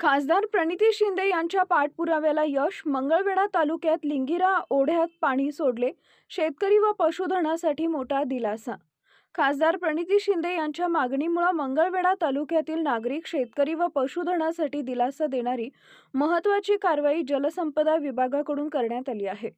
खासदार प्रणिती शिंदे यांच्या पाठपुराव्याला यश. मंगळवेढा तालुक्यात लिंगिरा ओढ्यात पाणी सोडले. शेतकरी व पशुधनासाठी मोठा दिलासा. खासदार प्रणिती शिंदे यांच्या मागणीमुळे मंगळवेढा तालुक्यातील नागरिक, शेतकरी व पशुधनासाठी दिलासा देणारी महत्त्वाची कारवाई जलसंपदा विभागाकडून करण्यात आली आहे.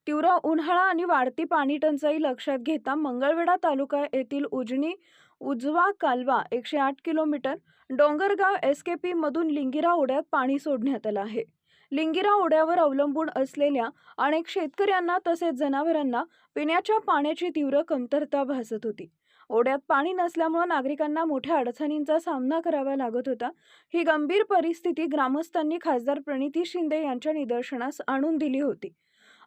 तीव्र उन्हाळा आणि वाढती पाणी टंचाई लक्षात घेता मंगळवेढा तालुका येथील उजनी उजवा कालवा 108 किलोमीटर डोंगरगाव एसकेपी मधून लिंगिरा ओढ्यात पाणी सोडण्यात आलं आहे. लिंगिरा ओढ्यावर अवलंबून असलेल्या अनेक शेतकऱ्यांना तसेच जनावरांना पिण्याच्या पाण्याची तीव्र कमतरता भासत होती. ओढ्यात पाणी नसल्यामुळे नागरिकांना मोठ्या अडचणींचा सामना करावा लागत होता. ही गंभीर परिस्थिती ग्रामस्थांनी खासदार प्रणिती शिंदे यांच्या निदर्शनास आणून दिली होती.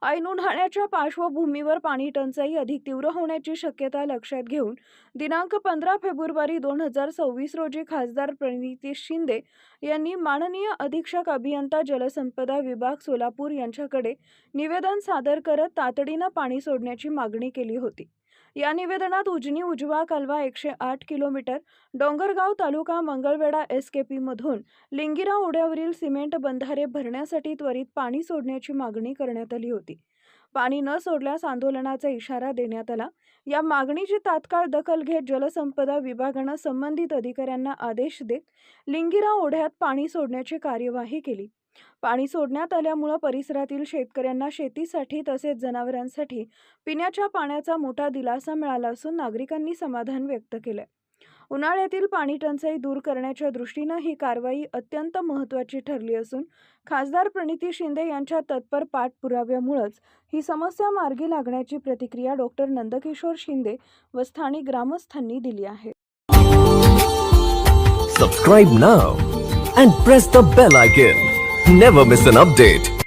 ऐन उन्हाळ्याच्या पार्श्वभूमीवर पाणी टंचाई अधिक तीव्र होण्याची शक्यता लक्षात घेऊन दिनांक 15 फेब्रुवारी 2026 रोजी खासदार प्रणिती शिंदे यांनी माननीय अधीक्षक अभियंता जलसंपदा विभाग सोलापूर यांच्याकडे निवेदन सादर करत तातडीनं पाणी सोडण्याची मागणी केली होती. या निवेदनात उजनी उजवा कालवा 108 किलोमीटर डोंगरगाव तालुका मंगळवेढा एसकेपी मधून लिंगिरा ओढ्यावरील सिमेंट बंधारे भरण्यासाठी त्वरित पाणी सोडण्याची मागणी करण्यात आली होती. पाणी न सोडल्यास आंदोलनाचा इशारा देण्यात आला. या मागणीची तात्काळ दखल घेत जलसंपदा विभागानं संबंधित अधिकाऱ्यांना आदेश देत लिंगिरा ओढ्यात पाणी सोडण्याची कार्यवाही केली. पाणी सोडण्यात आल्यामुळे परिसरातील शेतकऱ्यांना शेतीसाठी तसेच जनावरांसाठी पिण्याच्या पाण्याचा मोठा दिलासा मिळाला असून नागरिकांनी समाधान व्यक्त केले. उन्हाळ्यातील पाणी टंचाई दूर करण्याच्या दृष्टीने ही कारवाई अत्यंत महत्त्वाची ठरली असून खासदार प्रणिती शिंदे यांच्या तत्पर पाठपुराव्यामुळेच ही समस्या मार्गी लागण्याची प्रतिक्रिया डॉक्टर नंदकिशोर शिंदे व स्थानिक ग्रामस्थांनी दिली आहे. Subscribe now and press the bell icon. Never miss an update.